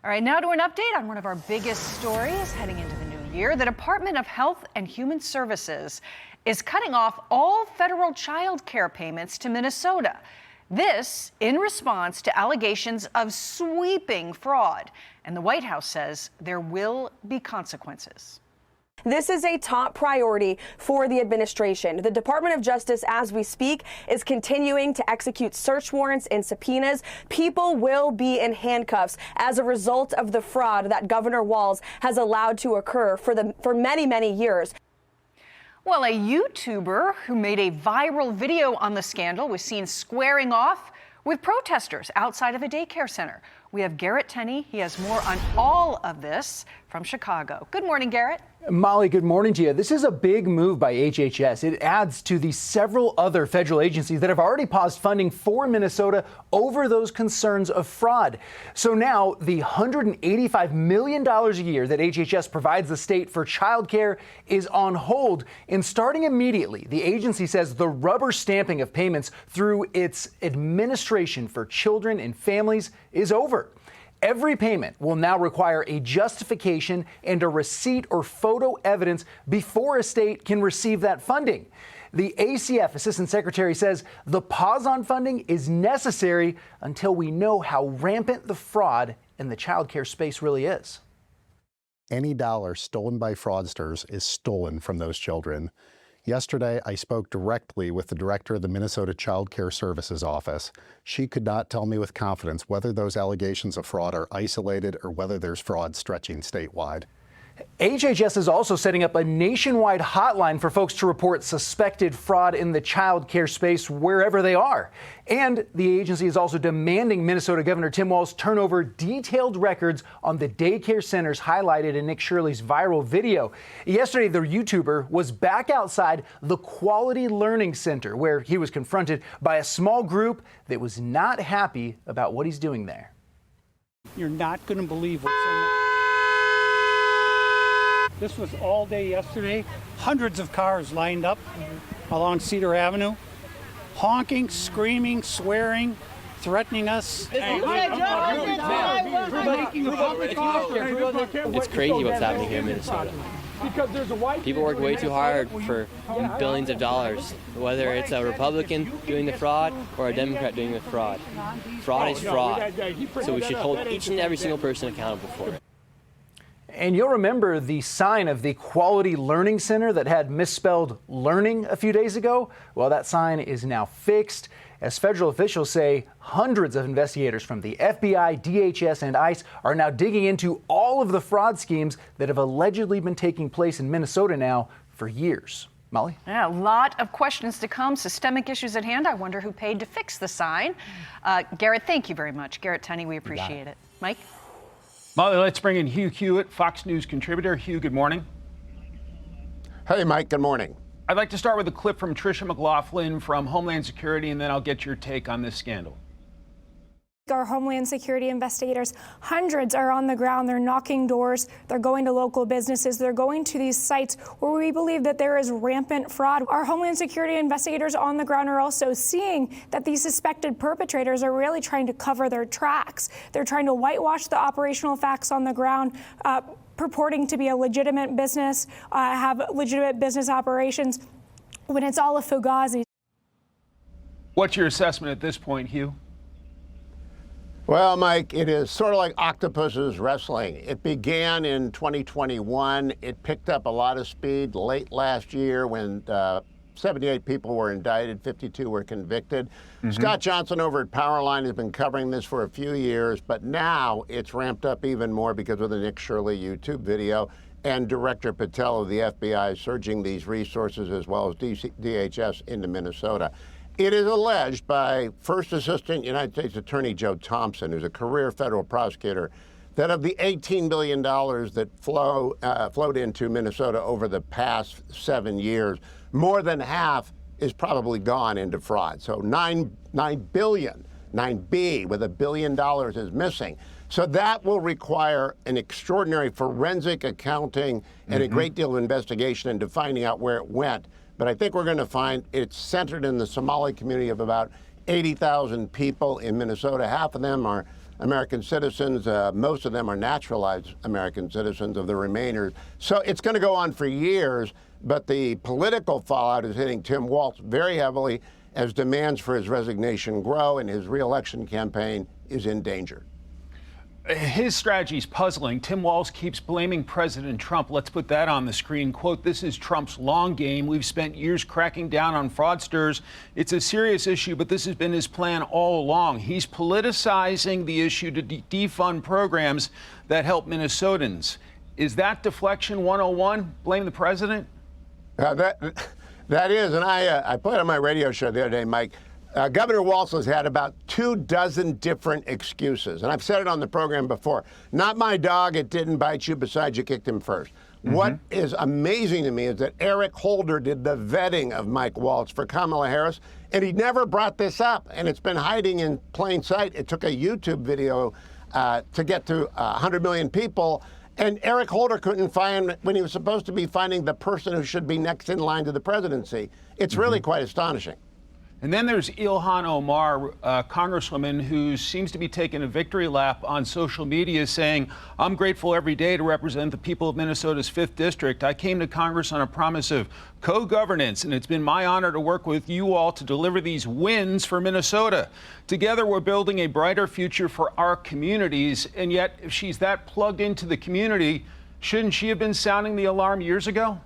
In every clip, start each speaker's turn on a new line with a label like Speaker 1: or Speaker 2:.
Speaker 1: All right, now to an update on one of our biggest stories heading into the new year. The Department of Health and Human Services is cutting off all federal child care payments to Minnesota. This in response to allegations of sweeping fraud. And the White House says there will be consequences.
Speaker 2: This is a top priority for the administration. The Department of Justice, as we speak, is continuing to execute search warrants and subpoenas. People will be in handcuffs as a result of the fraud that Governor Walz has allowed to occur for many, many years.
Speaker 1: Well, a YouTuber who made a viral video on the scandal was seen squaring off with protesters outside of a daycare center. We have Garrett Tenney. He has more on all of this from Chicago. Good morning, Garrett.
Speaker 3: Molly, good morning to you. This is a big move by HHS. It adds to the several other federal agencies that have already paused funding for Minnesota over those concerns of fraud. So now the $185 million a year that HHS provides the state for childcare is on hold. And starting immediately, the agency says the rubber stamping of payments through its administration for children and families is over. Every payment will now require a justification and a receipt or photo evidence before a state can receive that funding. The ACF Assistant Secretary says the pause on funding is necessary until we know how rampant the fraud in the child care space really is.
Speaker 4: Any dollar stolen by fraudsters is stolen from those children. Yesterday, I spoke directly with the director of the Minnesota Child Care Services Office. She could not tell me with confidence whether those allegations of fraud are isolated or whether there's fraud stretching statewide.
Speaker 3: HHS is also setting up a nationwide hotline for folks to report suspected fraud in the child care space wherever they are. And the agency is also demanding Minnesota Governor Tim Walz turn over detailed records on the daycare centers highlighted in Nick Shirley's viral video. Yesterday, the YouTuber was back outside the Quality Learning Center, where he was confronted by a small group that was not happy about what he's doing there.
Speaker 5: You're not going to believe what's in it. This was all day yesterday. Hundreds of cars lined up along Cedar Avenue, honking, screaming, swearing, threatening us.
Speaker 6: It's crazy what's happening here in Minnesota. People work way too hard for billions of dollars, whether it's a Republican doing the fraud or a Democrat doing the fraud. Fraud is fraud, so we should hold each and every single person accountable for it.
Speaker 3: And you'll remember the sign of the Quality Learning Center that had misspelled learning a few days ago? Well, that sign is now fixed. As federal officials say, hundreds of investigators from the FBI, DHS, and ICE are now digging into all of the fraud schemes that have allegedly been taking place in Minnesota now for years. Molly?
Speaker 1: Yeah, a lot of questions to come, systemic issues at hand. I wonder who paid to fix the sign. Garrett, thank you very much. Garrett Tenney, we appreciate it. Mike?
Speaker 7: Molly, let's bring in Hugh Hewitt, Fox News contributor. Hugh, good morning.
Speaker 8: Hey, Mike, good morning.
Speaker 7: I'd like to start with a clip from Tricia McLaughlin from Homeland Security, and then I'll get your take on this scandal.
Speaker 9: Our Homeland Security investigators, hundreds are on the ground. They're knocking doors. They're going to local businesses. They're going to these sites where we believe that there is rampant fraud. Our Homeland Security investigators on the ground are also seeing that these suspected perpetrators are really trying to cover their tracks. They're trying to whitewash the operational facts on the ground, purporting to be a legitimate business, have legitimate business operations, when it's all a fugazi.
Speaker 7: What's your assessment at this point, Hugh?
Speaker 8: Well, Mike, it is sort of like octopuses wrestling. It began in 2021. It picked up a lot of speed late last year when 78 people were indicted, 52 were convicted. Scott Johnson over at Powerline has been covering this for a few years, but now it's ramped up even more because of the Nick Shirley YouTube video and Director Patel of the FBI surging these resources as well as DHS into Minnesota. It is alleged by First Assistant United States Attorney Joe Thompson, who's a career federal prosecutor, that of the $18 billion that flowed into Minnesota over the past 7 years, more than half is probably gone into fraud. So $9 billion, 9B with $1 billion is missing. So that will require an extraordinary forensic accounting and a great deal of investigation into finding out where it went. But I think we're going to find it's centered in the Somali community of about 80,000 people in Minnesota. Half of them are American citizens. Most of them are naturalized American citizens of the remainers. So it's going to go on for years, but the political fallout is hitting Tim Walz very heavily as demands for his resignation grow and his re-election campaign is in danger.
Speaker 7: His strategy is puzzling. Tim Walz keeps blaming President Trump. Let's put that on the screen. Quote, "This is Trump's long game. We've spent years cracking down on fraudsters. It's a serious issue, but this has been his plan all along." He's politicizing the issue to defund programs that help Minnesotans. Is that deflection 101? Blame the president?
Speaker 8: That is, and I played on my radio show the other day, Mike. Governor Walz has had about 24 different excuses, and I've said it on the program before. Not my dog, it didn't bite you, besides you kicked him first. What is amazing to me is that Eric Holder did the vetting of Mike Walz for Kamala Harris, and he never brought this up, and it's been hiding in plain sight. It took a YouTube video to get to 100 million people, and Eric Holder couldn't find when he was supposed to be finding the person who should be next in line to the presidency. It's really quite astonishing.
Speaker 7: And then there's Ilhan Omar, a congresswoman who seems to be taking a victory lap on social media, saying, "I'm grateful every day to represent the people of Minnesota's 5th District. I came to Congress on a promise of co-governance, and it's been my honor to work with you all to deliver these wins for Minnesota. Together, we're building a brighter future for our communities." And yet, if she's that plugged into the community, shouldn't she have been sounding the alarm years ago?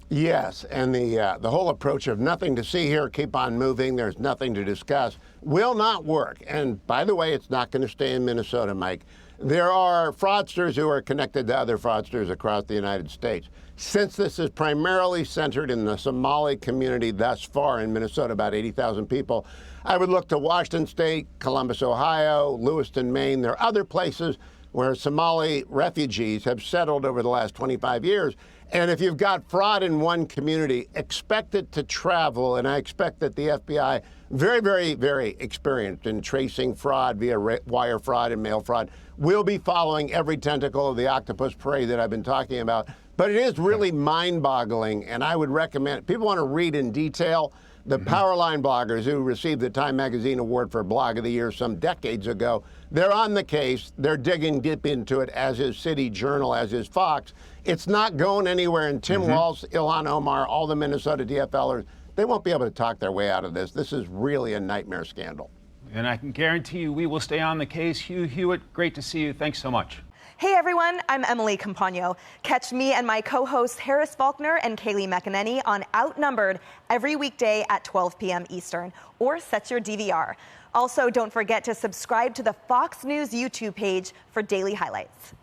Speaker 8: Yes, and the whole approach of nothing to see here, keep on moving, there's nothing to discuss, will not work. And by the way, it's not going to stay in Minnesota, Mike. There are fraudsters who are connected to other fraudsters across the United States. Since this is primarily centered in the Somali community thus far in Minnesota, about 80,000 people, I would look to Washington State, Columbus, Ohio, Lewiston, Maine. There are other places where Somali refugees have settled over the last 25 years. And if you've got fraud in one community, expect it to travel. And I expect that the FBI, very, very, very experienced in tracing fraud via wire fraud and mail fraud, will be following every tentacle of the octopus parade that I've been talking about. But it is really mind-boggling, and I would recommend, people want to read in detail, the Powerline bloggers who received the Time Magazine Award for Blog of the Year some decades ago, they're on the case. They're digging deep into it, as is City Journal, as is Fox. It's not going anywhere, and Tim Walz, Ilhan Omar, all the Minnesota DFLers, they won't be able to talk their way out of this. This is really a nightmare scandal.
Speaker 7: And I can guarantee you we will stay on the case. Hugh Hewitt, great to see you. Thanks so much.
Speaker 10: Hey everyone, I'm Emily Campagno. Catch me and my co-hosts Harris Faulkner and Kaylee McEnany on Outnumbered every weekday at 12 p.m. Eastern, or set your DVR. Also, don't forget to subscribe to the Fox News YouTube page for daily highlights.